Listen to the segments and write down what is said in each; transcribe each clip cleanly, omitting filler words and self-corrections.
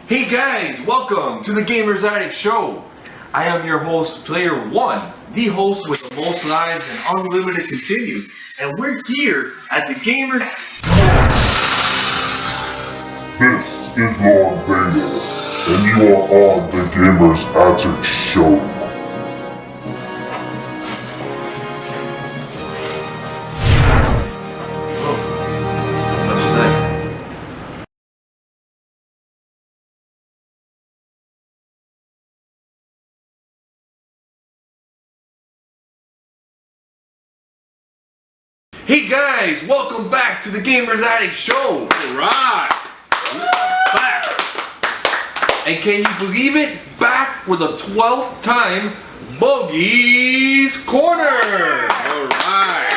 Hey guys, welcome to the Gamers Addict Show. I am your host, Player One, the host with the most lives and unlimited continue, and we're here at the Gamers. This is Lord Vader, and you are on the Gamers Addict Show. Hey guys, welcome back to the Gamers Addict Show. Alright, back. And can you believe it? Back for the 12th time, Bogy's Corner. Alright.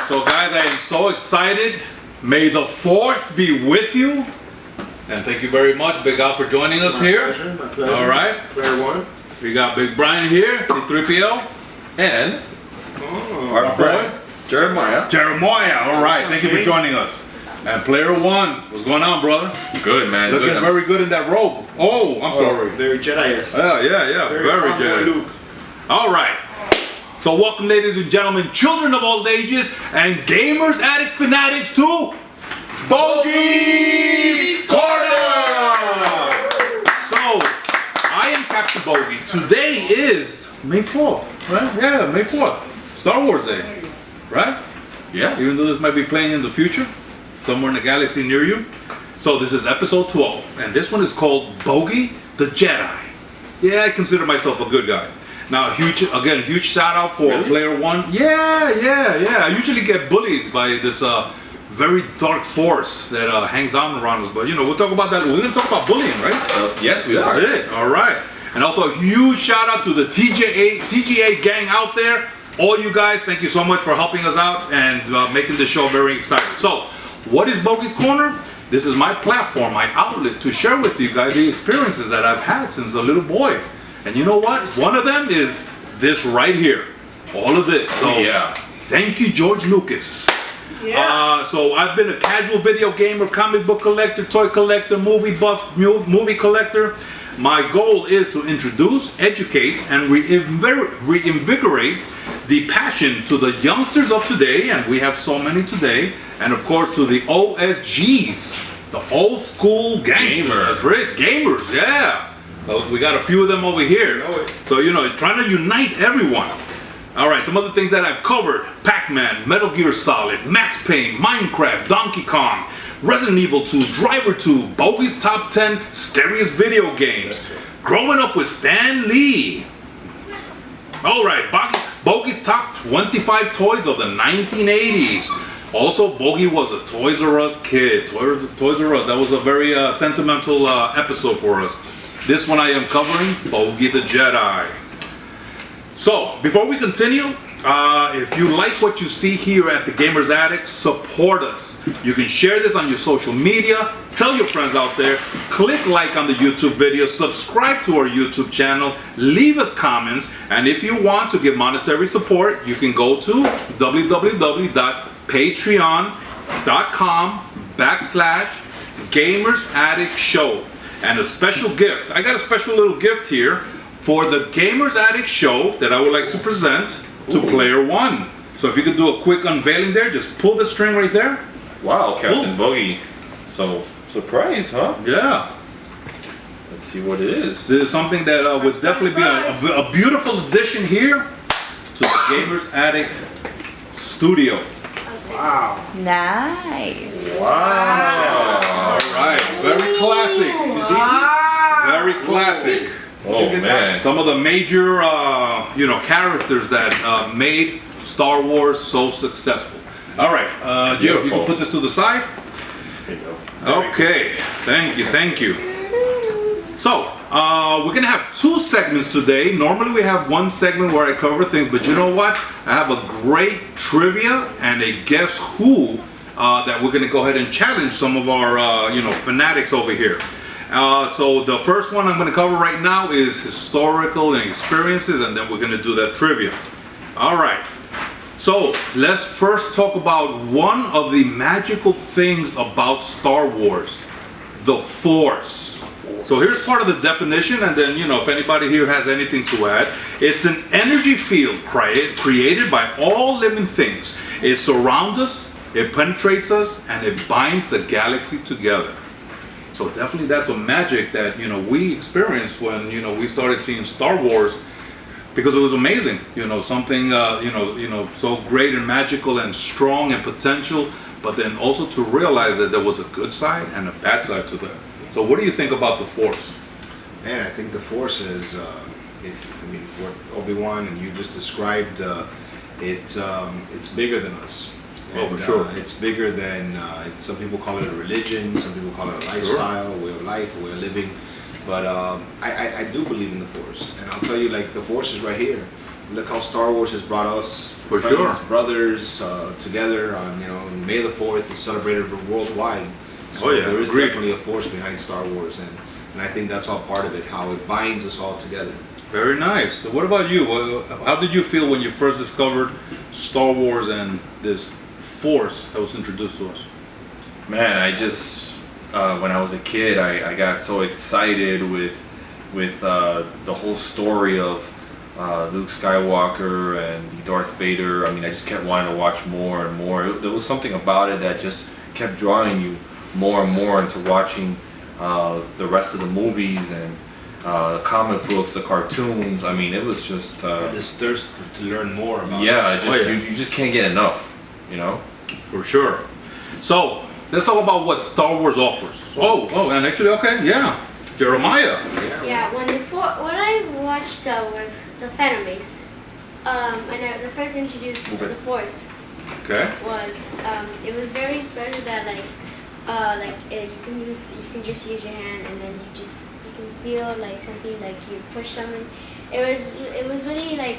So guys, I am so excited. May the 4th be with you. And thank you very much, Big Al, for joining us here. My pleasure. Alright. Player One. We got Big Bryan here, C3PO. And Oh, our friend, Jeremiah. Alright, thank you for joining us. And Player One, what's going on, brother? Good, man. Looking Good. very good in that robe. Oh, I'm sorry. Very Jedi-esque. Yeah, very good. Luke. Alright. So welcome, ladies and gentlemen, children of all ages, and gamers, addict fanatics to Bogy's Corner! So, I am Captain Bogy. Today is May 4th, right? Yeah, May 4th. Star Wars Day, right? Yeah. Even though this might be playing in the future, somewhere in the galaxy near you. So this is episode 12, and this one is called Bogy the Jedi. Yeah, I consider myself a good guy. Now, huge shout out for Really? Player One. Yeah. I usually get bullied by this very dark force that hangs on around us, but you know, we'll talk about that. We're gonna talk about bullying, right? Yes, we That's are. it. All right. And also a huge shout out to the T.G.A gang out there. All you guys, thank you so much for helping us out and making the show very exciting. So, what is Bogy's Corner? This is my platform, my outlet to share with you guys the experiences that I've had since a little boy. And you know what? One of them is this right here. All of this. So, Yeah. thank you, George Lucas. Yeah. So I've been a casual video gamer, comic book collector, toy collector, movie buff, movie collector. My goal is to introduce, educate, and reinvigorate the passion to the youngsters of today, and we have so many today, and of course to the OSGs, the old school gangsters. Gamers. That's right, gamers, yeah. We got a few of them over here. Know it. So, you know, trying to unite everyone. All right, some other things that I've covered: Pac-Man, Metal Gear Solid, Max Payne, Minecraft, Donkey Kong, Resident Evil 2, Driver 2, Bogy's Top 10 Scariest Video Games, Growing Up with Stan Lee. All right, Bogy's Top 25 Toys of the 1980s. Also, Bogy was a Toys R Us kid. Toys R Us, that was a very sentimental episode for us. This one I am covering, Bogy the Jedi. So, before we continue, if you like what you see here at the Gamers Addict, support us. You can share this on your social media, tell your friends out there, click like on the YouTube video, subscribe to our YouTube channel, leave us comments, and if you want to give monetary support, you can go to www.patreon.com/GamersAddictShow. And a special gift, I got a special little gift here for the Gamers Addict Show that I would like to present to Player One. So if you could do a quick unveiling there, just pull the string right there. Wow, Captain Bogy. So, surprise, huh? Yeah. Let's see what it is. This is something that would definitely be a beautiful addition here to the Gamers Addict Studio. Wow. Nice. Wow. All right, very classic. You see? Very classic. Oh, man. Some of the major, characters that made Star Wars so successful. All right, Joe, if you can put this to the side. There you go. Okay, thank you. So, we're gonna have two segments today. Normally we have one segment where I cover things, but you know what? I have a great trivia and a guess who that we're gonna go ahead and challenge some of our, fanatics over here. So the first one I'm going to cover right now is historical and experiences, and then we're going to do that trivia. All right. So let's first talk about one of the magical things about Star Wars. the Force. So here's part of the definition, and then, if anybody here has anything to add. It's an energy field created by all living things. It surrounds us, it penetrates us, and it binds the galaxy together. So definitely that's a magic that, we experienced when, we started seeing Star Wars, because it was amazing, something, so great and magical and strong and potential, but then also to realize that there was a good side and a bad side to that. So what do you think about the Force? Man, I think the Force is, what Obi-Wan and you just described, it's bigger than us. Oh, And, for sure. It's bigger than, some people call it a religion, some people call it a lifestyle, a way of life, a way of living. But I do believe in the Force. And I'll tell you, like, the Force is right here. Look how Star Wars has brought us, For friends, sure. brothers, together on, May the 4th is celebrated worldwide. So Oh, yeah, there is agreed. definitely a force behind Star Wars, and I think that's all part of it, how it binds us all together. Very nice. So what about you? How did you feel when you first discovered Star Wars and this Force that was introduced to us? Man, I just when I was a kid, I got so excited with the whole story of Luke Skywalker and Darth Vader. I mean, I just kept wanting to watch more and more. There was something about it that just kept drawing you more and more into watching the rest of the movies and the comic books, the cartoons. I mean, it was just This thirst to learn more about yeah, it. just Oh, yeah. You just can't get enough, For sure. So let's talk about what Star Wars offers. And actually, okay, yeah, Jeremiah. Yeah, when I watched was the Phantom Race, and the first introduced to the Force Okay. was it was very special that you can just use your hand and then you can feel like something like you push something. It was really like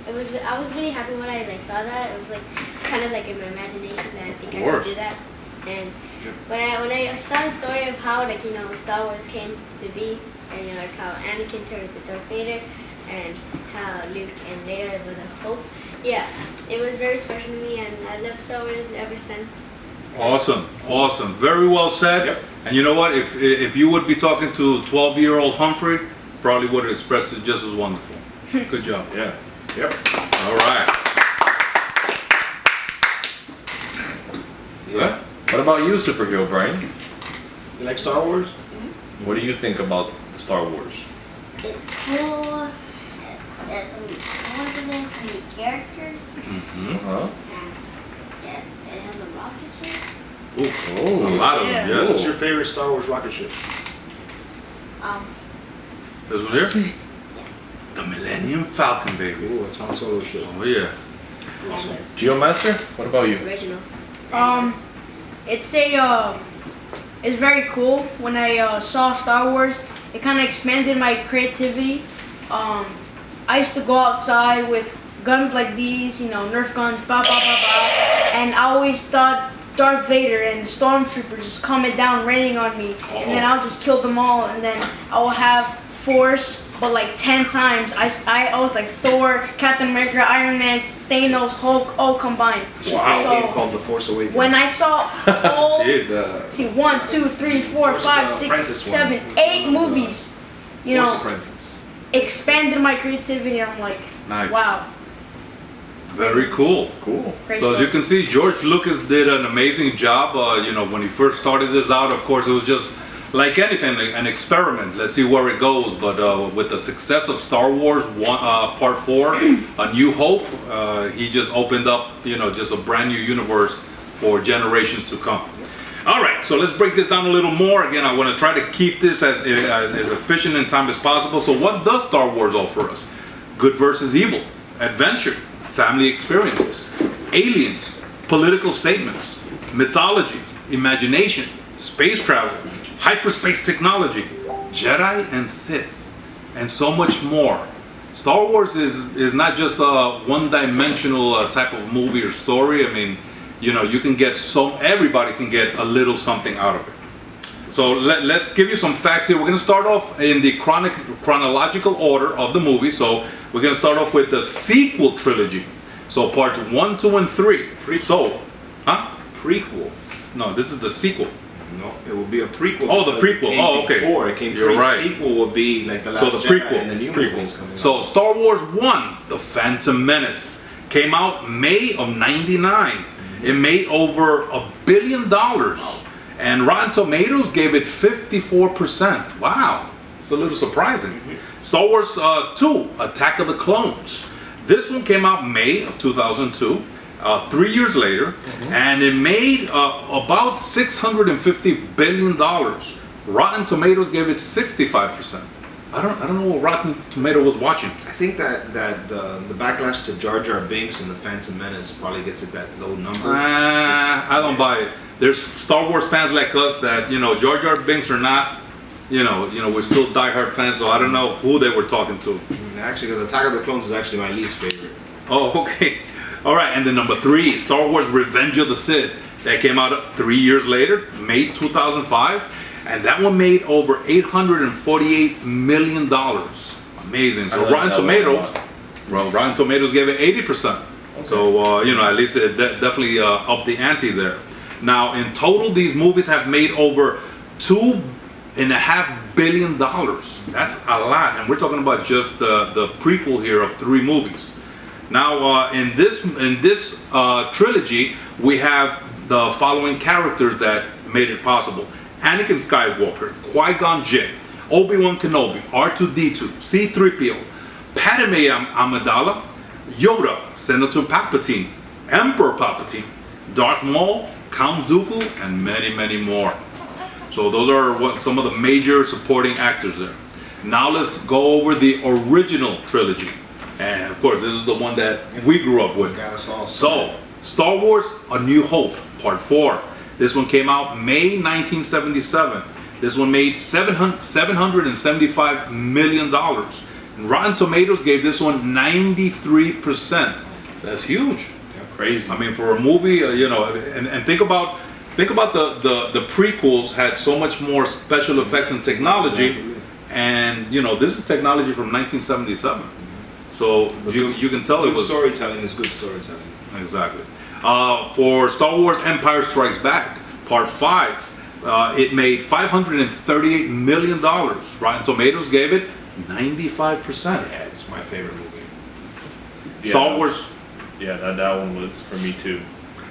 I was really happy when I saw that. It was like kind of like in my imagination that I think I could do that. And when I saw the story of how Star Wars came to be, and like how Anakin turned into Darth Vader, and how Luke and Leia were the hope. Yeah, it was very special to me, and I love Star Wars ever since. Awesome. Very well said. Yep. And you know what? If you would be talking to 12-year-old Humphrey, probably would have expressed it just as wonderful. Good job. Yeah. Yep. All right. Yeah. What about you, Superhero Brian? You like Star Wars? What do you think about Star Wars? It's cool. There's so many colors in it, so many characters. Uh-huh. And yeah, it has a rocket ship. A lot of them, What's yes. your favorite Star Wars rocket ship? This one here? The Millennium Falcon, baby. Ooh, it's Han Solo's ship. Oh, yeah. Awesome. Geomaster, what about you? Original. It's very cool. When I saw Star Wars, it kind of expanded my creativity. I used to go outside with guns like these, Nerf guns, blah, blah, blah, blah. And I always thought Darth Vader and Stormtroopers just coming down, raining on me. And then I'll just kill them all, and then I will have Force, but like 10 times. I was like Thor, Captain America, Iron Man, Thanos, Hulk, all combined. Wow. So, A game called The Force Awakens. when I saw all, Jeez. see, 1, 2, 3, 4, Force 5, 6, Apprentice one. 7, 8 movies, Force Apprentice. expanded my creativity, and I'm like, Nice. wow. Very cool. Cool. Great So as you stuff. can see, George Lucas did an amazing job. When he first started this out, of course, it was just like anything, an experiment. Let's see where it goes. But with the success of Star Wars Part 4, A New Hope, he just opened up, just a brand new universe for generations to come. All right, so let's break this down a little more. Again, I want to try to keep this as efficient in time as possible. So what does Star Wars offer us? Good versus evil, adventure, family experiences, aliens, political statements, mythology, imagination, space travel, hyperspace technology, Jedi and Sith, and so much more. Star Wars is not just a one-dimensional type of movie or story. I mean, you can get everybody can get a little something out of it. So let's give you some facts here. We're going to start off in the chronological order of the movie. So we're going to start off with the sequel trilogy. So parts 1, 2, and 3. Prequel. So, huh? Prequel. No, this is the sequel. No, it will be a prequel. Oh, the because it prequel. came Oh, okay. Before it came. You're right. Sequel will be like the Last So the Jedi prequel. and the new movies coming So out. Star Wars 1, The Phantom Menace, came out May of '99. It made over $1 billion, and Rotten Tomatoes gave it 54%. Wow, it's a little surprising. Star Wars 2, Attack of the Clones. This one came out May of 2002. 3 years later, and it made about $650 billion. Rotten Tomatoes gave it 65%. I don't know what Rotten Tomato was watching. I think that the backlash to Jar Jar Binks and the Phantom Menace probably gets it that low number. I don't buy it. There's Star Wars fans like us that Jar Jar Binks are not. We're still diehard fans, so I don't know who they were talking to. Actually, because Attack of the Clones is actually my least favorite. Oh, okay. All right, and then number 3, Star Wars Revenge of the Sith. That came out 3 years later, May 2005. And that one made over $848 million. Amazing. So Rotten Tomatoes gave it 80%. Okay. So, at least it definitely upped the ante there. Now, in total, these movies have made over $2.5 billion. That's a lot. And we're talking about just the prequel here of 3 movies. Now, in this trilogy, we have the following characters that made it possible: Anakin Skywalker, Qui-Gon Jinn, Obi-Wan Kenobi, R2-D2, C-3PO, Padme Amidala, Yoda, Senator Palpatine, Emperor Palpatine, Darth Maul, Count Dooku, and many, many more. So those are some of the major supporting actors there. Now let's go over the original trilogy. And of course, this is the one that we grew up with. Got us all So, Star Wars A New Hope, Part 4. This one came out May 1977. This one made $775 million. And Rotten Tomatoes gave this one 93%. That's huge. Yeah, crazy. I mean, for a movie, and think about the prequels had so much more special effects and technology, and this is technology from 1977. So you can tell it was storytelling is good storytelling. Exactly. For Star Wars Empire Strikes Back, Part 5, it made $538 million. Rotten Tomatoes gave it 95%. Yeah, it's my favorite movie. Yeah, Star Wars. Yeah, that one was for me too.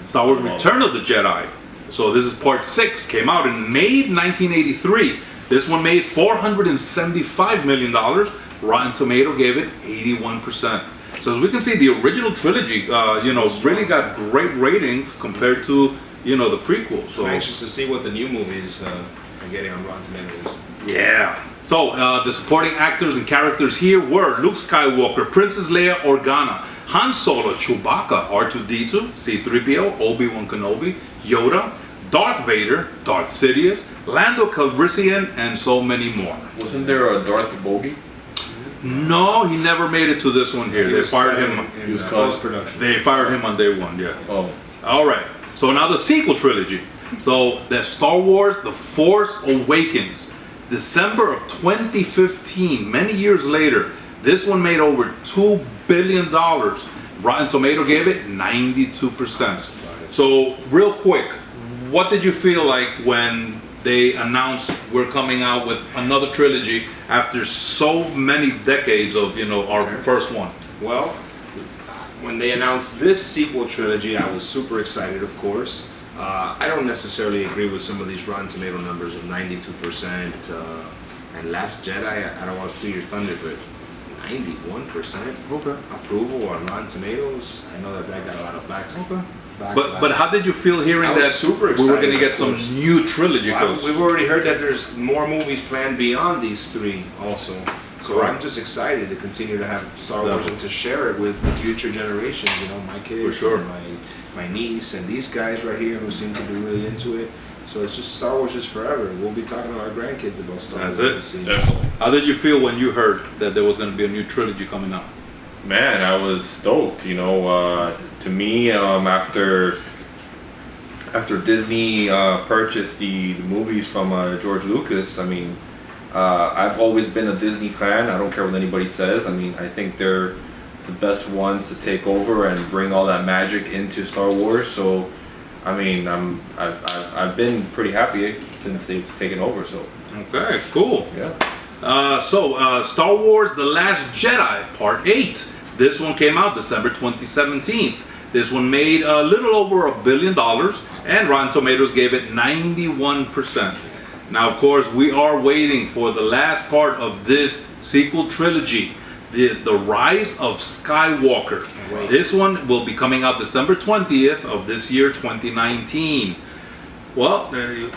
Star Wars Return of the Jedi. So this is Part 6, came out in May 1983. This one made $475 million. Rotten Tomato gave it 81%. So as we can see, the original trilogy, really got great ratings compared to, the prequel. So I'm anxious to see what the new movies are getting on Rotten Tomatoes. yeah. So the supporting actors and characters here were Luke Skywalker, Princess Leia Organa, Han Solo, Chewbacca, R2-D2, C-3PO, Obi-Wan Kenobi, Yoda, Darth Vader, Darth Sidious, Lando Calrissian, and so many more. Wasn't there a Darth Bogy? No, he never made it to this one here. They fired him. in post-production. They fired him on day 1. Yeah. Oh. All right. So now the sequel trilogy. So the Star Wars: The Force Awakens, December of 2015. Many years later, this one made over $2 billion. Rotten Tomato gave it 92%. So real quick, what did you feel like when they announced we're coming out with another trilogy after so many decades of our first one? Well, when they announced this sequel trilogy, I was super excited, of course. I don't necessarily agree with some of these Rotten Tomato numbers of 92%. And Last Jedi, I don't want to steal your thunder, but 91% approval on Rotten Tomatoes. I know that got a lot of backlash. But how did you feel hearing I was that super we were excited, going to get of some course. new trilogy? We've already heard that there's more movies planned beyond these 3 also. So Correct. I'm just excited to continue to have Star Wars and to share it with the future generations, my kids, For sure. and my niece, and these guys right here who seem to be really into it. So it's just StarArs is forever. We'll be talking to our grandkids about Star Wars. That's it. Definitely. How did you feel when you heard that there was going to be a new trilogy coming out? Man, I was stoked. To me, after Disney purchased the movies from George Lucas, I've always been a Disney fan. I don't care what anybody says. I think they're the best ones to take over and bring all that magic into Star Wars. So I mean, I've been pretty happy since they've taken over. So Okay, cool. yeah. Star Wars: The Last Jedi Part 8. This one came out December 2017. This one made a little over $1 billion, and Rotten Tomatoes gave it 91%. Now, of course, we are waiting for the last part of this sequel trilogy, the Rise of Skywalker. This one will be coming out December 20th of this year, 2019. Well,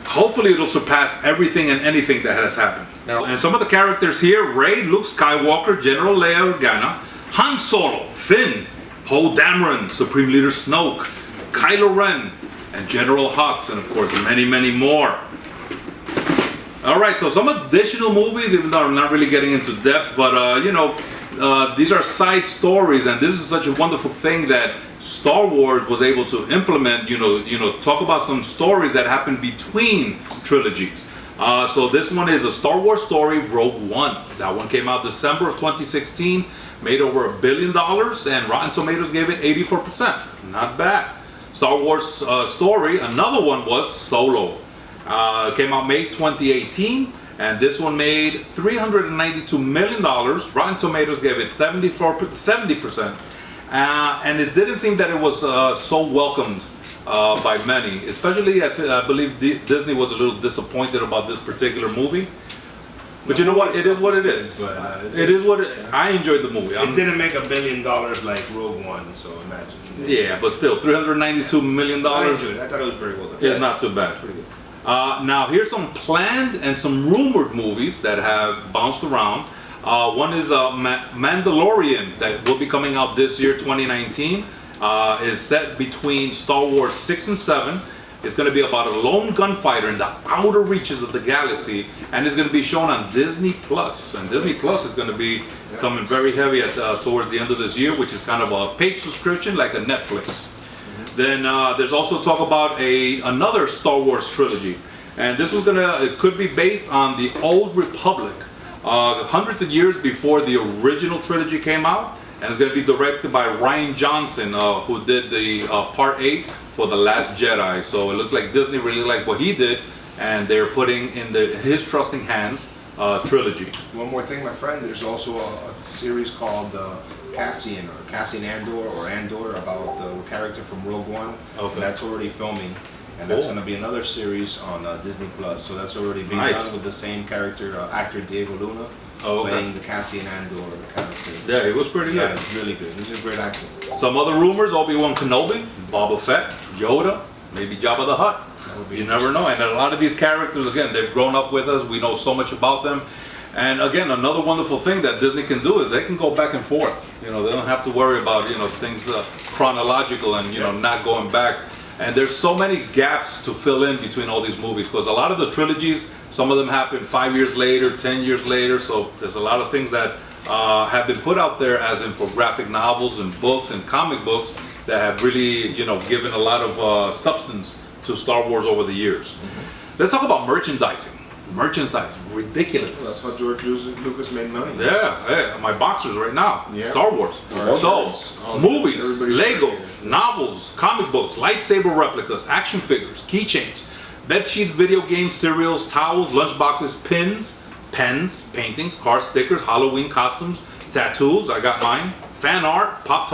hopefully it'll surpass everything and anything that has happened. Now- And some of the characters here: Rey, Luke Skywalker, General Leia Organa, Han Solo, Finn, Poe Dameron, Supreme Leader Snoke, Kylo Ren, and General Hux, and of course many, many more. Alright, so some additional movies, even though I'm not really getting into depth, but these are side stories, and this is such a wonderful thing that Star Wars was able to implement, talk about some stories that happened between trilogies. So this one is a Star Wars story, Rogue One. That one came out December of 2016, made over $1 billion, and Rotten Tomatoes gave it 84%. Not bad. Star Wars story, another one was Solo. Came out May 2018, and this one made $392 million. Rotten Tomatoes gave it 70%, and it didn't seem that it was so welcomed by many. Especially, I believe Disney was a little disappointed about this particular movie. But you know what? It is what it is. It is what I enjoyed the movie. It didn't make $1 billion like Rogue One, so imagine. Yeah, but still, $392 million I enjoyed it. I thought it was very well done. is not too bad. Pretty good. Now, here's some planned and some rumored movies that have bounced around. One is Mandalorian that will be coming out this year, 2019. Is set between Star Wars 6 and 7. It's going to be about a lone gunfighter in the outer reaches of the galaxy, and it's going to be shown on Disney Plus. And Disney Plus is going to be coming very heavy towards the end of this year, which is kind of a paid subscription like a Netflix. Then there's also talk about another Star Wars trilogy, and this was it could be based on the Old Republic, hundreds of years before the original trilogy came out, and it's going to be directed by Ryan Johnson, who did the Part 8 for The Last Jedi. So it looks like Disney really liked what he did, and they're putting in his trusting hands trilogy. One more thing, my friend. There's also a series called Cassian Andor about the character from Rogue One. Okay. That's already filming, and that's Cool. going to be another series on Disney Plus. So that's already being Nice. done with the same character, actor Diego Luna, playing the Cassian Andor character. Yeah, it was pretty Yeah, good. it's really good. He's a great actor. Some other rumors: Obi-Wan Kenobi, Boba Fett, Yoda, maybe Jabba the Hutt. You never know. And a lot of these characters, again, they've grown up with us. We know so much about them. And again, another wonderful thing that Disney can do is they can go back and forth. They don't have to worry about things chronological and not going back. And there's so many gaps to fill in between all these movies, because a lot of the trilogies, some of them happen 5 years later, 10 years later. So there's a lot of things that have been put out there as infographic novels and books and comic books that have really given a lot of substance to Star Wars over the years. Let's talk about merchandising. Merchandise, ridiculous. Well, that's how George Lucas made money. Yeah, my boxers right now. Yeah. Star Wars. So, movies, Everybody's Lego, starting. novels, comic books, lightsaber replicas, action figures, keychains, bed sheets, video games, cereals, towels, lunchboxes, pins, pens, paintings, car stickers, Halloween costumes, tattoos. I got mine. Fan art, pop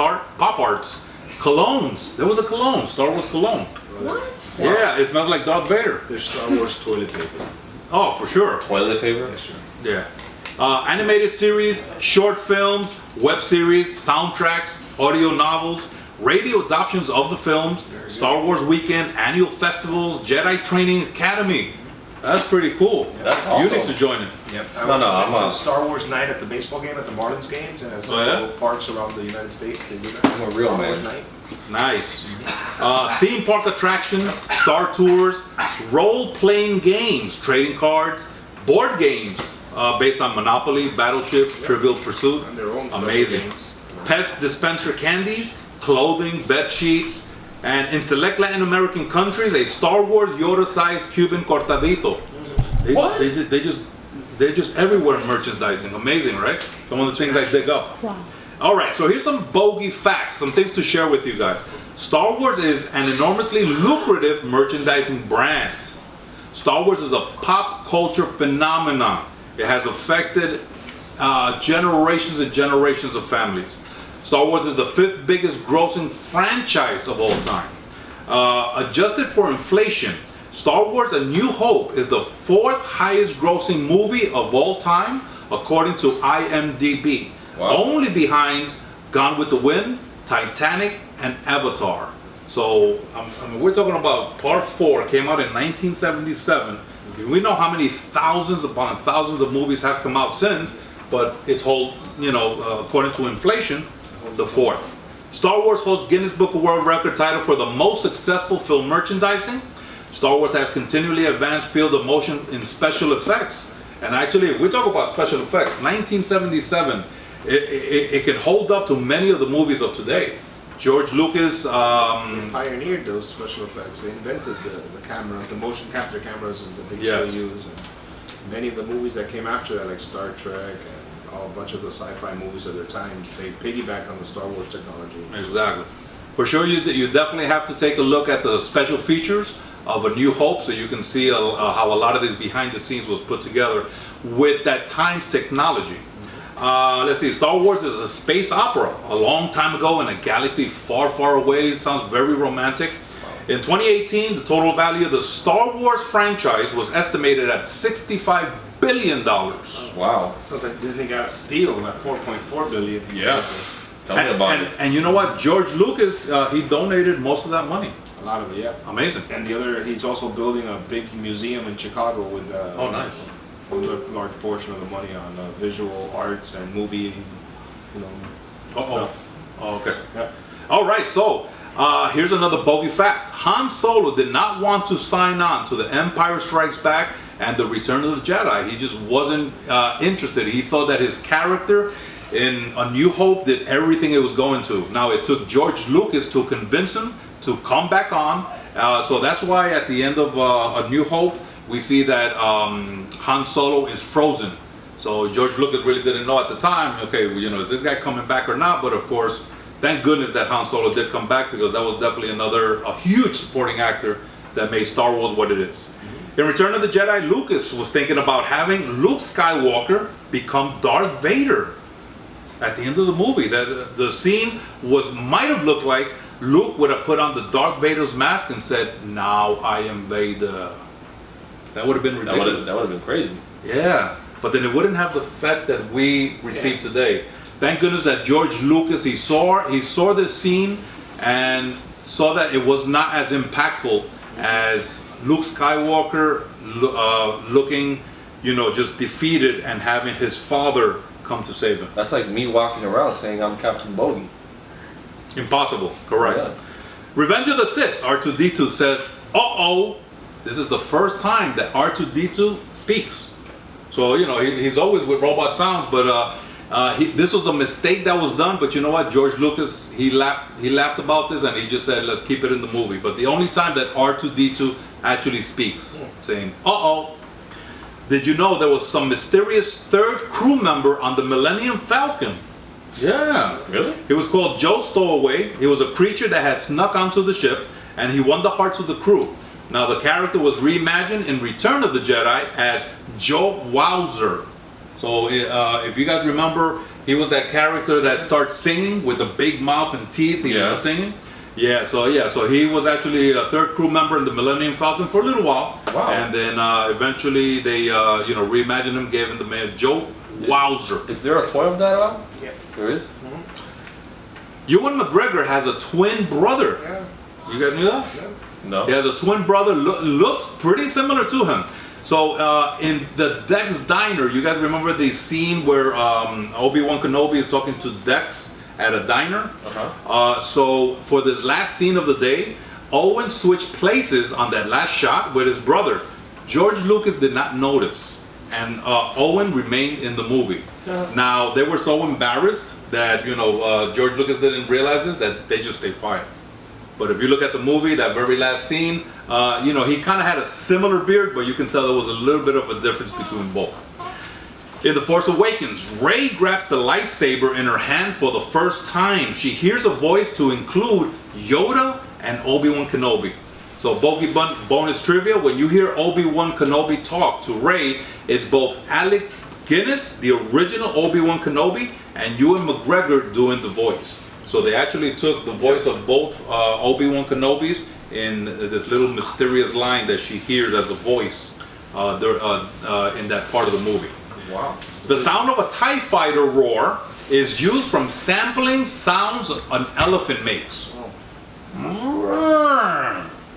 arts, colognes. There was a cologne, Star Wars cologne. What? Yeah, it smells like Darth Vader. There's Star Wars toilet paper. Oh, for sure. Toilet paper. Yes, sir. Yeah. Animated series, short films, web series, soundtracks, audio novels, radio adoptions of the films, Star Wars Weekend, annual festivals, Jedi Training Academy. That's pretty cool. That's You awesome. need to join it. Yep. I No, was no, I'm to a- Star Wars night at the baseball game at the Marlins games, and at some Oh, yeah? little parks around the United States. They do that. I'm a real Star man. Wars night. Nice. Theme park attraction, Star Tours, role-playing games, trading cards, board games based on Monopoly, Battleship, Trivial Pursuit. And their own Amazing. games. Pest dispenser candies, clothing, bed sheets, and in select Latin American countries, a Star Wars Yoda-sized Cuban cortadito. They're just everywhere in merchandising. Amazing, right? Some of the things I dig up. Wow. All right, so here's some bogey facts, some things to share with you guys. Star Wars is an enormously lucrative merchandising brand. Star Wars is a pop culture phenomenon. It has affected generations and generations of families. Star Wars is the 5th biggest grossing franchise of all time. Adjusted for inflation, Star Wars A New Hope is the 4th highest grossing movie of all time, according to IMDb. Wow. Only behind Gone with the Wind, Titanic, and Avatar. So, I mean, we're talking about part 4, came out in 1977. We know how many thousands upon thousands of movies have come out since, but it's whole, according to inflation, the 4th. Star Wars holds Guinness Book of World Record title for the most successful film merchandising. Star Wars has continually advanced field of motion in special effects. And actually, if we talk about special effects, 1977, it can hold up to many of the movies of today. George Lucas They pioneered those special effects. They invented the cameras, the motion capture cameras that they Yes. still use. And many of the movies that came after that, like Star Trek and a bunch of the sci-fi movies of their times, they piggybacked on the Star Wars technology. Exactly. For sure, you definitely have to take a look at the special features of A New Hope, so you can see how a lot of this behind the scenes was put together with that time's technology. Let's see, Star Wars is a space opera a long time ago in a galaxy far, far away. It sounds very romantic. In 2018, the total value of the Star Wars franchise was estimated at $65 billion. Wow. Sounds like Disney got a steal at $4.4 billion. Yeah. Tell me about it. And you know what? George Lucas, he donated most of that money. A lot of it, yeah. Amazing. And he's also building a big museum in Chicago with Oh, nice. a large portion of the money on visual arts and movie, stuff. Oh, okay. Yeah. All right, so here's another bogey fact. Han Solo did not want to sign on to The Empire Strikes Back and The Return of the Jedi. He just wasn't interested. He thought that his character in A New Hope did everything it was going to. Now, it took George Lucas to convince him to come back on. So that's why at the end of A New Hope, we see that Han Solo is frozen. So George Lucas really didn't know at the time, okay, is this guy coming back or not? But of course, thank goodness that Han Solo did come back, because that was definitely a huge supporting actor that made Star Wars what it is. In Return of the Jedi, Lucas was thinking about having Luke Skywalker become Darth Vader at the end of the movie. The scene might have looked like Luke would have put on the Darth Vader's mask and said, "Now I am Vader." That would have been ridiculous. That would have been crazy. Yeah, but then it wouldn't have the effect that we receive today. Thank goodness that George Lucas, he saw this scene and saw that it was not as impactful as Luke Skywalker looking, just defeated and having his father come to save him. That's like me walking around saying I'm Captain Bogy. Impossible, correct. Yeah. Revenge of the Sith, R2-D2 says, uh-oh, this is the first time that R2-D2 speaks. So, he's always with robot sounds, but this was a mistake that was done. But you know what? George Lucas, he laughed about this, and he just said, let's keep it in the movie. But the only time that R2-D2 actually speaks, saying, uh-oh. Did you know there was some mysterious 3rd crew member on the Millennium Falcon? Yeah. Really? He was called Joe Stowaway. He was a creature that had snuck onto the ship, and he won the hearts of the crew. Now, the character was reimagined in Return of the Jedi as Joe Wowzer. So, if you guys remember, he was that character that starts singing with the big mouth and teeth. He was singing. So he was actually a 3rd crew member in the Millennium Falcon for a little while. Wow. And then eventually they, reimagined him, gave him the name Joe Wowzer. Is there a toy of that out? Yeah. There is? Ewan McGregor has a twin brother. Yeah. You guys knew that? Yeah. No. He has a twin brother, looks pretty similar to him. So in the Dex Diner, you guys remember the scene where Obi-Wan Kenobi is talking to Dex at a diner? So for this last scene of the day, Owen switched places on that last shot with his brother. George Lucas did not notice, and Owen remained in the movie. Now, they were so embarrassed that, George Lucas didn't realize this, that they just stayed quiet. But if you look at the movie, that very last scene, he kind of had a similar beard, but you can tell there was a little bit of a difference between both. In The Force Awakens, Rey grabs the lightsaber in her hand for the first time. She hears a voice to include Yoda and Obi-Wan Kenobi. So Bogy bonus trivia, when you hear Obi-Wan Kenobi talk to Rey, it's both Alec Guinness, the original Obi-Wan Kenobi, and Ewan McGregor doing the voice. So they actually took the voice of both Obi-Wan Kenobis in this little mysterious line that she hears as a voice in that part of the movie. Wow. The sound of a TIE fighter roar is used from sampling sounds an elephant makes.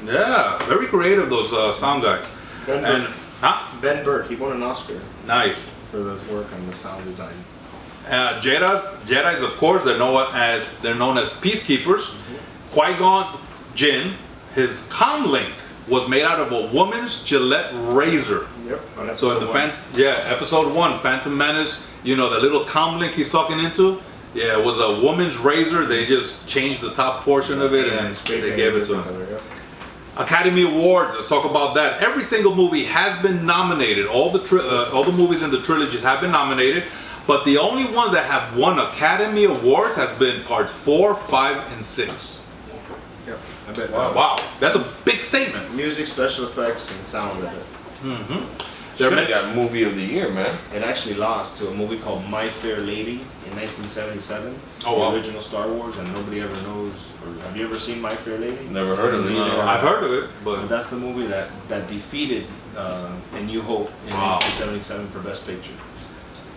Yeah, very creative, those sound guys. Ben Burtt, he won an Oscar Nice. for the work on the sound design. Jedi's, of course, they're known as peacekeepers. Qui-Gon Jinn, his comlink was made out of a woman's Gillette razor. Yep. On So in the episode 1, Phantom Menace, you know, the little comlink he's talking into, yeah, it was a woman's razor. They just changed the top portion of it and they gave it to him. Academy Awards, let's talk about that. Every single movie has been nominated. All the movies in the trilogies have been nominated, but the only ones that have won Academy Awards has been parts 4, 5, and 6. Yep. I bet. Wow, that's a big statement. Music, special effects, and sound of it. Should have got movie of the year, man. It actually lost to a movie called My Fair Lady in 1977. Oh, the wow. original Star Wars, and nobody ever knows. Or have you ever seen My Fair Lady? Never heard of it. I've heard of it, But but that's the movie that defeated A New Hope in Wow. 1977 for Best Picture.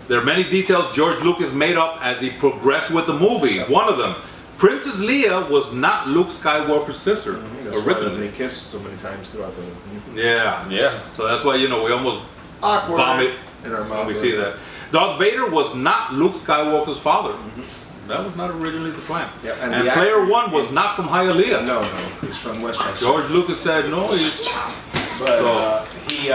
there are many details George Lucas made up as he progressed with the movie. One of them, Princess Leia was not Luke Skywalker's sister That's why originally. they kissed so many times throughout the movie. Yeah. Yeah. So that's why, you know, we almost Awkward. vomit In our mouth. when we see that. Darth Vader was not Luke Skywalker's father. That was not originally the plan. Yeah, and and the player actor- one was not from Hialeah. No, he's from Westchester. George Lucas said no. He's But So- he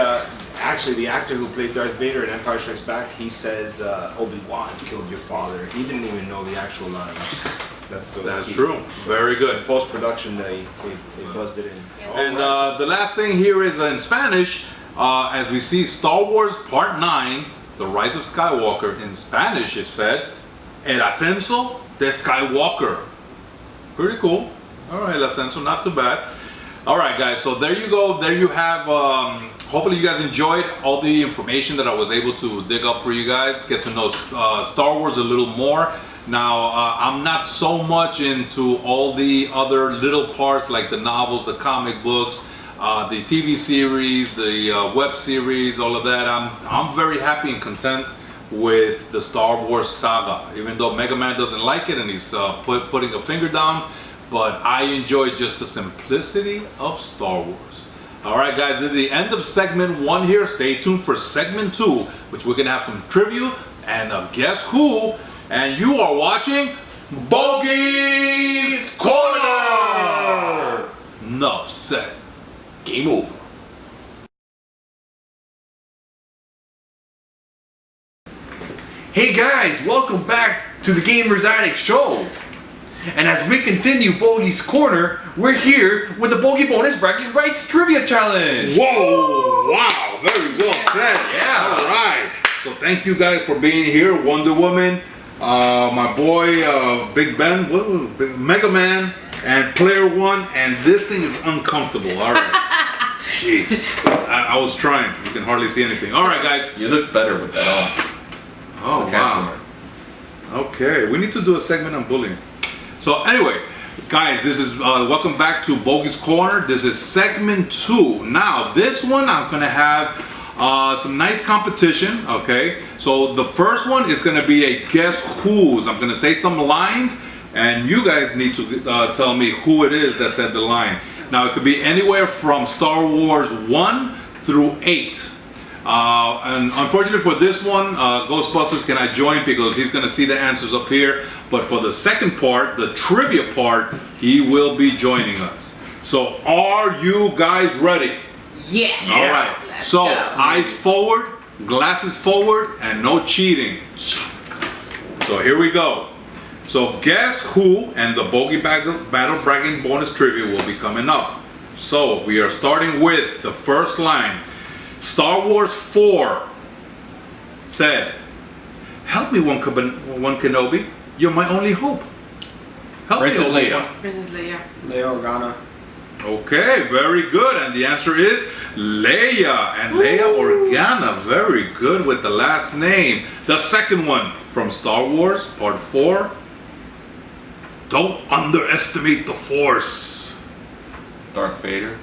actually, the actor who played Darth Vader in Empire Strikes Back, he says Obi-Wan killed your father. He didn't even know the actual line. that's true. Very good. Post production, they buzzed it in. And the last thing here is in Spanish, as we see Star Wars Part 9, The Rise of Skywalker. In Spanish it said, El Ascenso de Skywalker. Pretty cool. All right, El Ascenso, not too bad. All right, guys, so there you go. There you have, hopefully you guys enjoyed all the information that I was able to dig up for you guys, get to know Star Wars a little more. Now, I'm not so much into all the other little parts like the novels, the comic books, the TV series, the web series, all of that. I'm very happy and content with the Star Wars saga, even though Mega Man doesn't like it and he's putting a finger down, but I enjoy just the simplicity of Star Wars. All right, guys, this is the end of segment 1 here. Stay tuned for segment 2, which we're gonna have some trivia and guess who? And you are watching Bogy's Corner. Enough said. Game over. Hey guys, welcome back to the Gamers Addict Show. And as we continue Bogy's Corner, we're here with the Bogy Bonus Bracket Rights Trivia Challenge. Whoa! Wow! Very well said. Yeah. All right. So thank you guys for being here. Wonder Woman, my boy Big Ben, Mega Man, and Player One. And this thing is uncomfortable. All right. Jeez. I was trying. You can hardly see anything. All right, guys. You look better with that on. Oh wow. Okay, we need to do a segment on bullying. So anyway, guys, this is welcome back to Bogy's Corner. This is segment 2. Now, this one I'm gonna have some nice competition. Okay, so the first one is gonna be a guess who's. I'm gonna say some lines, and you guys need to tell me who it is that said the line. Now, it could be anywhere from Star Wars 1 through 8. And unfortunately for this one, Ghostbusters cannot join because he's going to see the answers up here. But for the second part, the trivia part, he will be joining us. So are you guys ready? Yes. All right. Let's So go. eyes forward, glasses forward, and no cheating. So here we go. So guess who and the Bogy Battle Bragging Bonus Trivia will be coming up. So we are starting with the first line. Star Wars 4. said, "Help me, one Kenobi. You're my only hope." Help Princess me, Leia. Princess Leia. Leia Organa. Okay, very good. And the answer is Leia. And Leia Organa, very good with the last name. The second one from Star Wars, Part 4. Don't underestimate the Force. Darth Vader.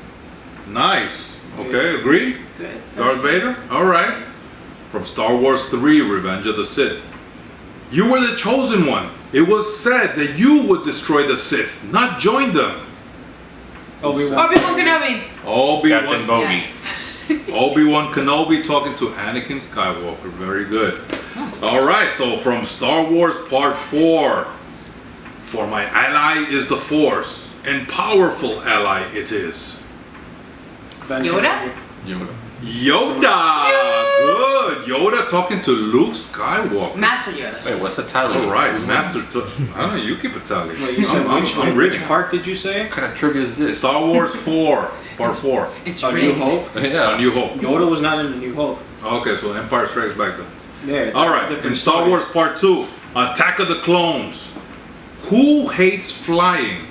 Nice. Okay, agree? Good. Darth Vader? Alright. From Star Wars 3, Revenge of the Sith. You were the chosen one. It was said that you would destroy the Sith, not join them. Obi-Wan. Obi-Wan Kenobi. Captain Obi-Wan Bogy. Yes. Obi-Wan Kenobi talking to Anakin Skywalker. Very good. Alright, so from Star Wars Part 4. For my ally is the Force, and powerful ally it is. Ben Yoda? Kenobi. Yoda. Yoda! Good! Yoda talking to Luke Skywalker. Master Yoda. Wait, what's the tally? Alright, Who's Master I don't know, you keep a tally. Wait, you said I'm which rich. part did you say? What kind of trivia is this? Star Wars 4, Part 4. It's A New rigged. Hope. A Yeah. New Hope. Yoda was not in the New Hope. Okay, so Empire Strikes Back then. Yeah. that's a Alright, different in Star story. Wars Part 2, Attack of the Clones. Who hates flying?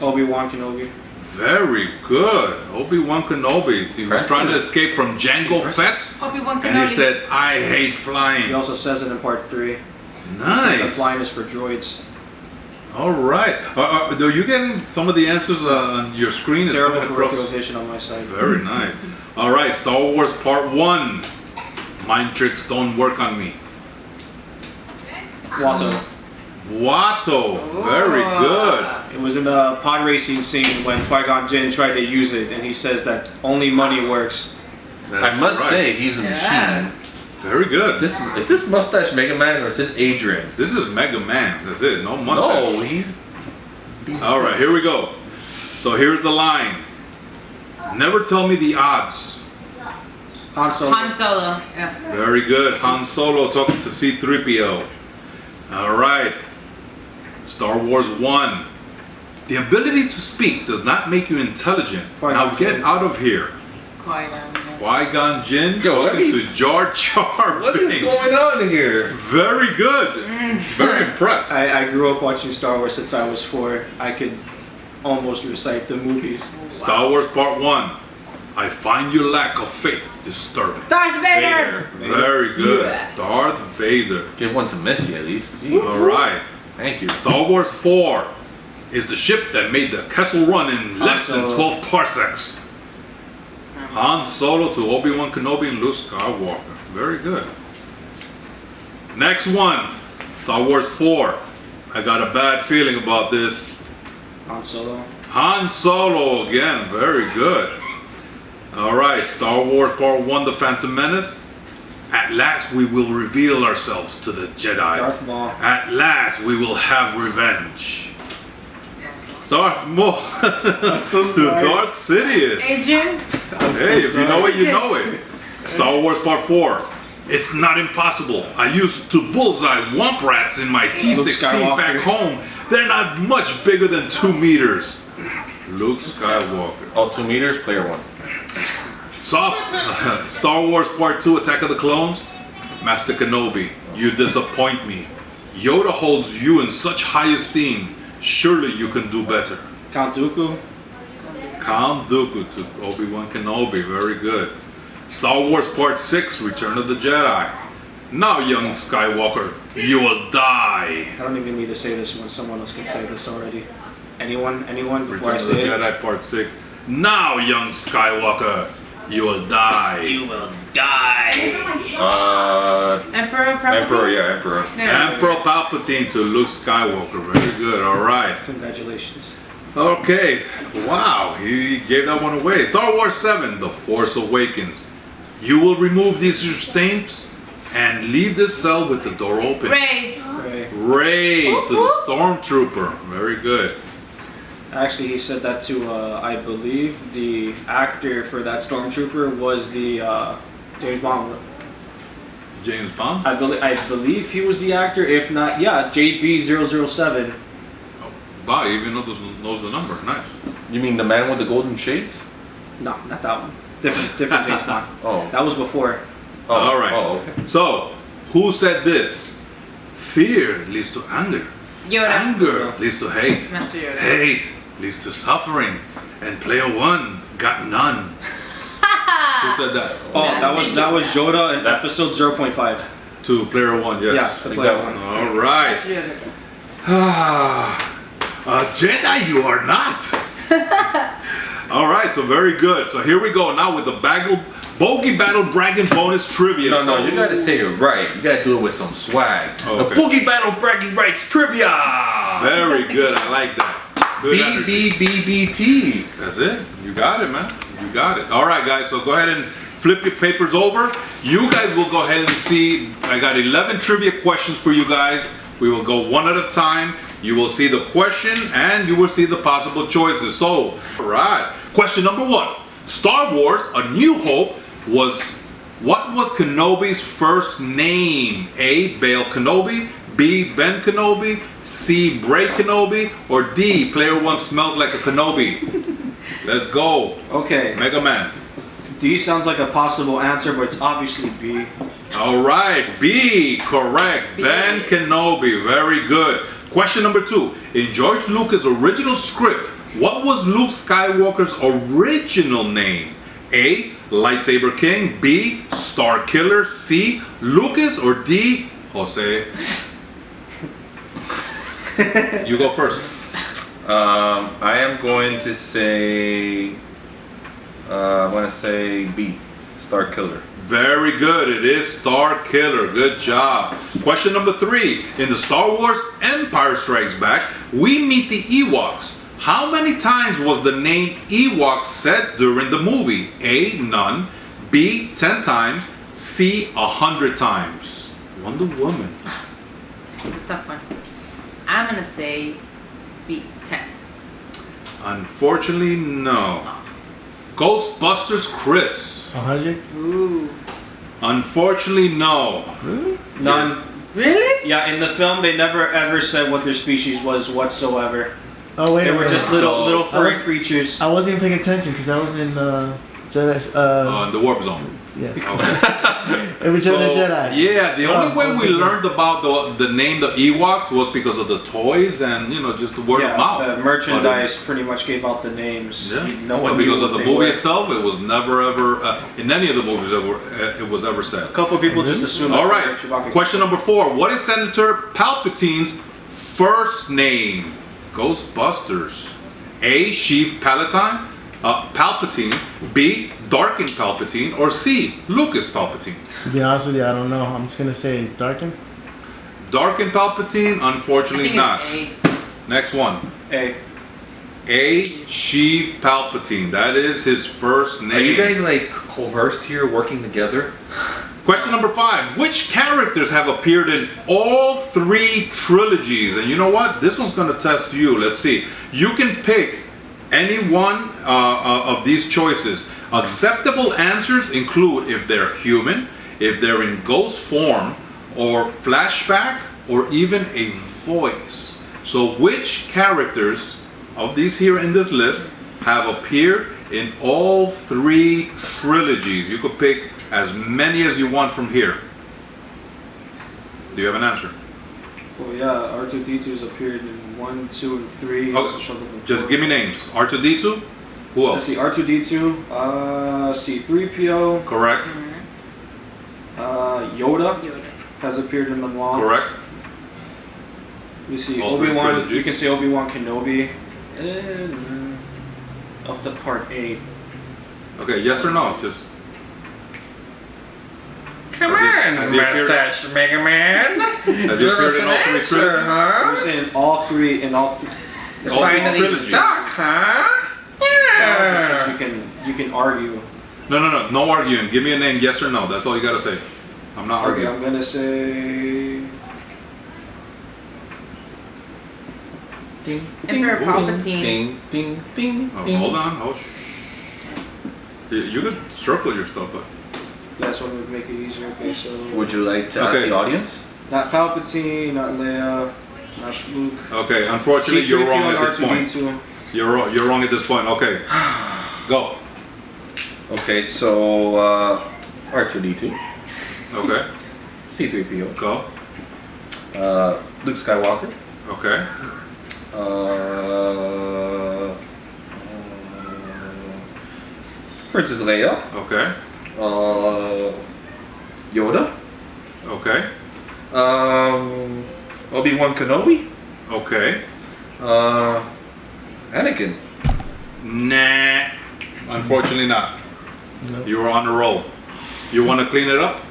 Obi-Wan Kenobi. Very good. Obi-Wan Kenobi. He was Impressive. trying to escape from Jango Fett, Obi-Wan and Kenobi. he said, I hate He flying. also says it in Part 3. He says that Nice. flying is for droids. Alright. Are you getting some of the answers on your screen? Is Terrible coming across? peripheral vision on my side. Very nice. Alright, Star Wars Part 1. Mind tricks don't work on me. Watto. Watto. Very good. It was in the pod racing scene when Qui-Gon Jinn tried to use it, and he says that only money works. I That's must right. say, he's a Yeah. machine. Very good. Is this mustache Mega Man or is this Adrian? This is Mega Man. That's it. No mustache. No, he's. Alright, here we go. So here's the line. Never tell me the odds. Han Solo. Han Solo. Yeah. Very good. Han Solo talking to C-3PO. Alright. Star Wars 1. The ability to speak does not make you intelligent. Qui-Gon Now get Jinn. out of here. Qui-Gon. Qui-Gon Jinn Yo, let talking me- to Jar Jar What is Binks. going on here? Very good. Very impressed. I grew up watching Star Wars since I was 4. I could almost recite the movies. Star Wars Part 1. I find your lack of faith disturbing. Darth Vader. Very good. Yes. Darth Vader. Give one to Missy at least. Jeez. Alright. Thank you. Star Wars 4 is the ship that made the Kessel Run in less than Solo. 12 parsecs. Han Solo to Obi-Wan Kenobi and Luke Skywalker. Very good. Next one. Star Wars 4. I got a bad feeling about this. Han Solo. Han Solo again. Very good. Alright. Star Wars Part 1, The Phantom Menace. At last we will reveal ourselves to the Jedi. Darth Maul. At last we will have revenge. Darth Maul to Darth Sidious. Adrian. Hey, if you know it, you know it. Star Wars Part 4. It's not impossible. I used to bullseye womp rats in my T-16 Skywalker. back home. They're not much bigger than 2 meters. Luke Skywalker. Oh, 2 meters, player 1. Star Wars Part 2, Attack of the Clones. Master Kenobi, you disappoint me. Yoda holds you in such high esteem. Surely you can do better. Count Dooku. Count Dooku to Obi-Wan Kenobi. Very good. Star Wars Part 6, Return of the Jedi. Now, young Skywalker, you will die. I don't even need to say this when someone else can say this already. Anyone before Return I of the say it? Jedi Part 6. Now, young Skywalker, you will die. will die. Emperor. Palpatine? Emperor, yeah, Emperor. Yeah. Emperor Palpatine to Luke Skywalker. Very good. All right. Congratulations. Okay. Wow. He gave that one away. Star Wars 7, The Force Awakens. You will remove these restraints and leave this cell with the door open. Rey. Right. Rey to the Stormtrooper. Very good. Actually, he said that to, I believe, the actor for that Stormtrooper was the James Bond. James Bond? I believe he was the actor. If not, yeah, JB007. Oh, wow, you even knows the number. Nice. You mean the man with the golden shades? No, not that one. Different James Bond. Oh. That was before. Oh, All right. Oh, okay. So, Who said this? Fear leads to anger. Yoda. Anger leads to hate. Master Yoda. Hate leads to suffering. And player one got none. Who said that? Oh, that was Yoda in episode 0.5. To player one, yes. Yeah, to player one. All right. Master Yoda. A Jedi you are not. All right, so very good. So here we go now with the Bogey Battle Bragging Bonus Trivia. No, you gotta say it right. You gotta do it with some swag. Okay. The Boogie Battle Bragging Rights Trivia! Very good, I like that. Good energy. BBBBT. That's it. You got it, man. You got it. All right, guys, so go ahead and flip your papers over. You guys will go ahead and see, I got 11 trivia questions for you guys. We will go one at a time. You will see the question and you will see the possible choices. So, all right. Question number 1. Star Wars: A New Hope what was Kenobi's first name? A. Bail Kenobi, B. Ben Kenobi, C. Bray Kenobi, or D. Player one smells like a Kenobi? Let's go. Okay. Mega Man. D sounds like a possible answer, but it's obviously B. All right, B, correct. B. Ben Kenobi, very good. Question number 2. In George Lucas' original script, what was Luke Skywalker's original name? A, Lightsaber King, B, Star Killer, C, Lucas, or D, Jose? You go first. I am going to say. I'm gonna say B, Star Killer. Very good. It is Star Killer. Good job. Question number 3. In the Star Wars Empire Strikes Back, we meet the Ewoks. How many times was the name Ewok said during the movie? A, none. B, 10 times. C, 100 times. Wonder Woman. Tough one. I'm gonna say B, 10. Unfortunately, no. Ghostbusters Chris. 100? Ooh. Unfortunately, no. None. Really? Yeah, in the film, they never ever said what their species was whatsoever. Oh, wait They a were minute. just little furry was- creatures. I wasn't even paying attention because I was in Jedi. In the Warp Zone. Yeah. Okay. Return of the Jedi. Yeah, the only way we okay. learned about the name the Ewoks was because of the toys and just the word of Yeah, mouth. the merchandise pretty much gave out the names. Yeah. No one But because knew of what the they movie were. itself, it was never ever in any of the movies it was ever said. A couple people just assumed. All that's right. what Chewbacca- Question number 4. What is Senator Palpatine's first name? Ghostbusters. A. Sheev Palpatine. B. Darken Palpatine. Or C. Lucas Palpatine. To be honest with you, I don't know. I'm just gonna say Darken. Darken Palpatine. I Unfortunately, think not. it's Next one. A. A. Sheev Palpatine. That is his first name. Are you guys like coerced here, working together? Question number 5. Which characters have appeared in all 3 trilogies? And you know what? This one's going to test you. Let's see. You can pick any one of these choices. Acceptable answers include if they're human, if they're in ghost form, or flashback, or even a voice. So which characters of these here in this list have appeared in all 3 trilogies? You could pick as many as you want from here. Do you have an answer? Well, yeah, R2D2's appeared in 1, 2, and 3. He also showed up in Just 4. give me names. R2D2? Who Let's else? see, R2D2, C3PO, Correct. Yoda Yoda. has appeared in them all. Correct. You see All 3 Obi-Wan, trilogies. you can say Obi-Wan Kenobi. And up to part 8. Okay, yes or no? Just Come Has he- on, has he appeared- Mustache Mega Man. has he Give appeared us in an all 3 answer, trilogies? You're huh? saying all 3 in all 3. It's All 3 finally trilogies. stuck, huh? Yeah. You can argue. No arguing. Give me a name, yes or no. That's all you gotta say. I'm not Okay, arguing. I'm gonna say Ding, Emperor ding, Palpatine. Ding, ding, ding, Oh, ding. hold on. Oh, shh. You could circle your stuff, but that's what would make it easier. Okay, so Would you like to ask Okay. the audience? not Palpatine, not Leia, not Luke. okay. Unfortunately, you're wrong C-3PO at this and point. R2D2. You're wrong at this point. Okay. Go. Okay, so R2D2, Okay. C-3PO. Go. Luke Skywalker. Okay. Princess Leia. Okay. Yoda. Okay. Obi-Wan Kenobi. Okay. Anakin. Nah. Unfortunately not. Nope. You were on a roll. You want to clean it up?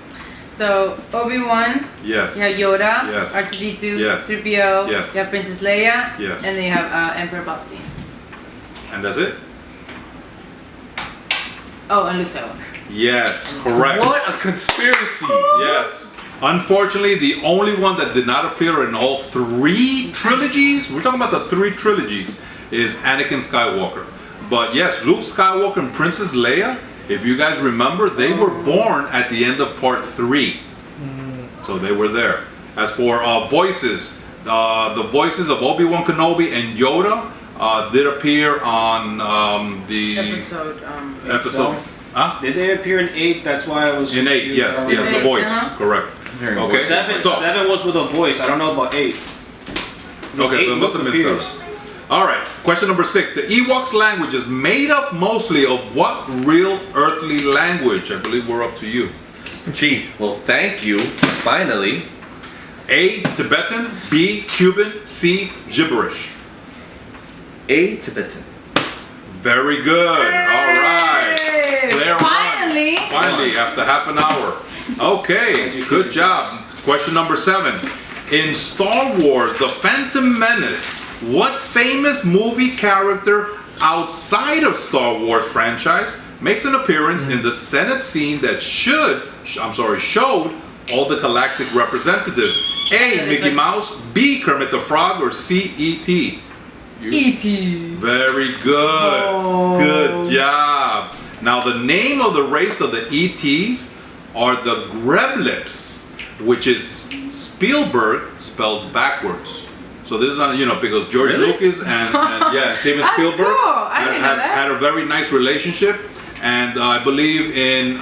So Obi-Wan, Yes. you have Yoda, Yes. R2-D2, Yes. 3PO, Yes. you have Princess Leia, Yes. and then you have Emperor Palpatine. And that's it? Oh, and Luke Skywalker. Yes, correct. What a conspiracy! Yes. Unfortunately, the only one that did not appear in all three trilogies, we're talking about the three trilogies, is Anakin Skywalker. But yes, Luke Skywalker and Princess Leia, if you guys remember, they were born at the end of part 3. So they were there. As for voices, the voices of Obi-Wan Kenobi and Yoda did appear on the episode. Huh? Did they appear in 8? That's why I was In 8, confused. yes, I yeah, don't the know. voice, correct. Okay, 7 so, 7 was with a voice. I don't know about 8. okay, so it must have been 7. All right, question number 6. The Ewoks language is made up mostly of what real earthly language? I believe we're up to you. Gee, well, thank you. Finally. A, Tibetan, B, Cuban, C, gibberish. A, Tibetan. Very good. All right. Player Finally. one. Finally, after half an hour. Okay, good job. Question number 7. In Star Wars, The Phantom Menace, what famous movie character outside of Star Wars franchise makes an appearance in the Senate scene that showed all the galactic representatives? A, Mickey Mouse, B, Kermit the Frog, or C, E.T.? E.T. Very good. Oh. Good job. Now the name of the race of the ETs are the Greblips, which is Spielberg spelled backwards. So this is on, because George Lucas and Steven That's Spielberg cool. I didn't know that. had a very nice relationship. And I believe in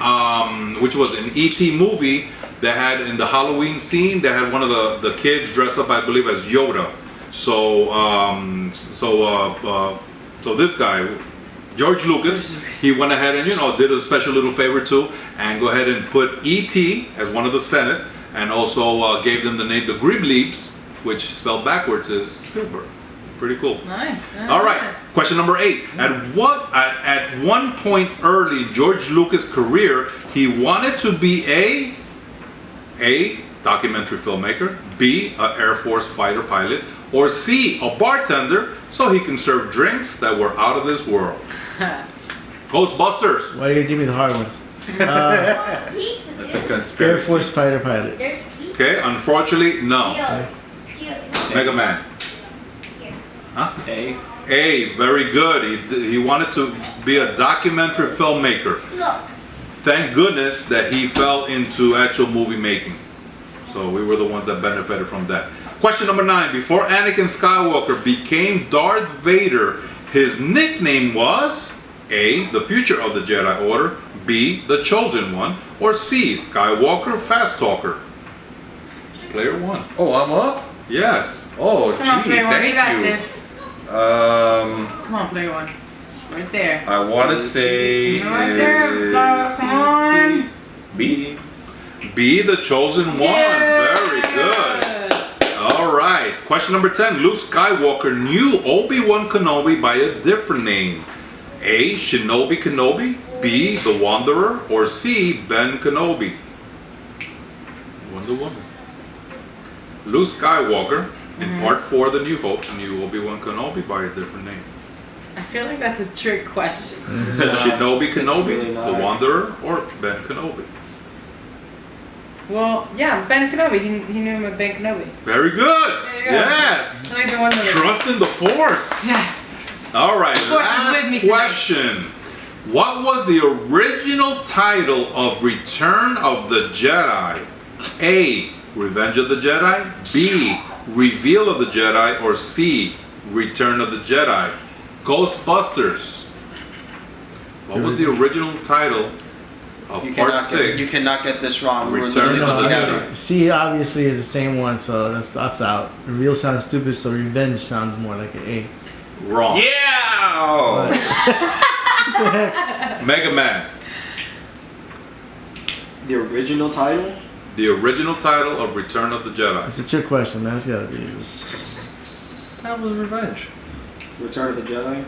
which was an ET movie, they had in the Halloween scene, they had one of the kids dressed up, I believe, as Yoda. So this guy, George Lucas, he went ahead and did a special little favor too, and go ahead and put E.T. as one of the Senate, and also gave them the name the Greblips, which spelled backwards is Spielberg. Pretty cool. Nice. All right, question number 8. At one point early in George Lucas' career, he wanted to be a documentary filmmaker, B, a Air Force fighter pilot, or C, a bartender, so he can serve drinks that were out of this world. Ghostbusters. Why are you gonna give me the hard ones? That's a conspiracy. Air Force fighter pilot. There's Okay, unfortunately, no. Mega Man. Huh? A. A, very good. He wanted to be a documentary filmmaker. Look. Thank goodness that he fell into actual movie making. So we were the ones that benefited from that. Question number 9. Before Anakin Skywalker became Darth Vader, his nickname was A, the Future of the Jedi Order, B, the Chosen One, or C, Skywalker Fast Talker. Player 1. Oh, I'm up? Yes. Oh, Come on, gee, player one. thank You got you. this. Come on, player one. It's right there. I want to say Right there. Come on. B. B, the Chosen One. Very good. All right. Question number 10. Luke Skywalker knew Obi-Wan Kenobi by a different name. A, Shinobi Kenobi, B, the Wanderer, or C, Ben Kenobi. Wonder Woman. Luke Skywalker in Part 4 of The New Hope knew Obi-Wan Kenobi by a different name. I feel like that's a trick question. Shinobi Kenobi, really the not. Wanderer, or Ben Kenobi. Well, yeah, Ben Kenobi. He knew him as Ben Kenobi. Very good. There you go. Yes. I like the one that. Trust in the Force. Yes. All right, Force is last with me tonight. question. What was the original title of Return of the Jedi? A, Revenge of the Jedi, B, Reveal of the Jedi, or C, Return of the Jedi? Ghostbusters. What was the original title of You Part cannot 6. get, you cannot get this wrong. We were Return literally of the looking at Jedi. it. C obviously is the same one, so that's out. Reveal sounds stupid, so revenge sounds more like an A. Wrong. Yeah! Mega Man. The original title? The original title of Return of the Jedi. It's a trick question, man. That's gotta be this. That was Revenge. Return of the Jedi?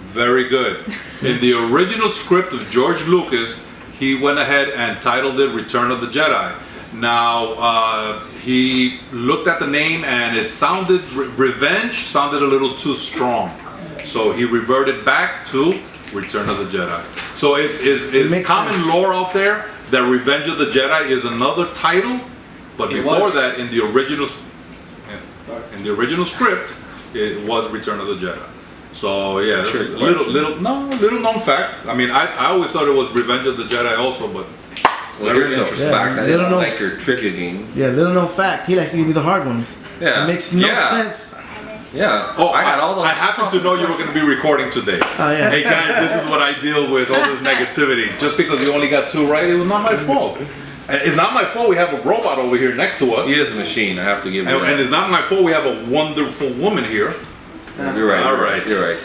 Very good. In the original script of George Lucas, he went ahead and titled it Return of the Jedi. Now, he looked at the name and it sounded, Revenge sounded a little too strong. So he reverted back to Return of the Jedi. So is Makes common sense. lore out there that Revenge of the Jedi is another title? But It before was. that, in the original, Sorry. in the original script, it was Return of the Jedi. So yeah, that's a Trick little known fact. I mean, I always thought it was Revenge of the Jedi also, but Well, very here's a interesting. fact. I they didn't don't know. like your trivia game. Yeah, little known fact. He likes to give you the hard ones. Yeah. It makes no Yeah. sense. Yeah. Oh, I got all those. I happen to know you were going to be recording today. Oh yeah. Hey guys, this is what I deal with, all this negativity. Just because you only got 2 right, it was not my fault. And it's not my fault we have a robot over here next to us. He is a machine. I have to give you And, that. and it's not my fault we have a wonderful woman here. You're right. All You're right. right. You're right.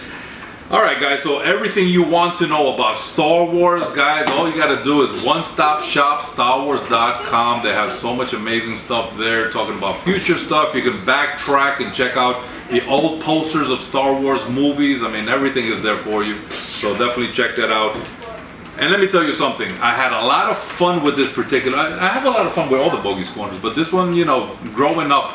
Alright guys, so everything you want to know about Star Wars, guys, all you gotta do is one-stop shop, starwars.com. They have so much amazing stuff there, talking about future stuff. You can backtrack and check out the old posters of Star Wars movies. I mean, everything is there for you. So definitely check that out. And let me tell you something, I had a lot of fun with this particular, I have a lot of fun with all the Bogies Corners, but this one, you know, growing up,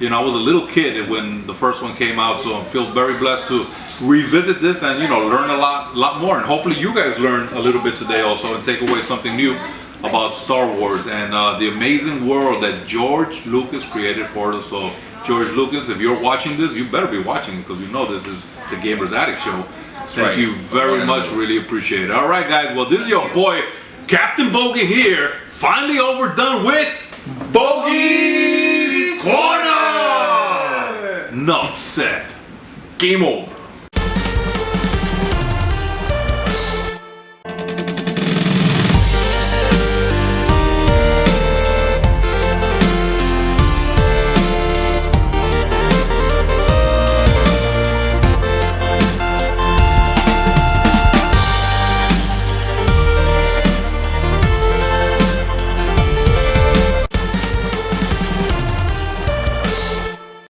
you know, I was a little kid when the first one came out, so I feel very blessed to revisit this and, you know, learn a lot more. And hopefully you guys learn a little bit today also and take away something new about Star Wars and the amazing world that George Lucas created for us. So George Lucas, if you're watching this, you better be watching it because you know this is the Gamers Addict Show. Thank right. you very much, really appreciate it. All right, guys, well, this is your boy, Captain Bogy here, finally overdone with Bogy's Corner! Enough said. Game over.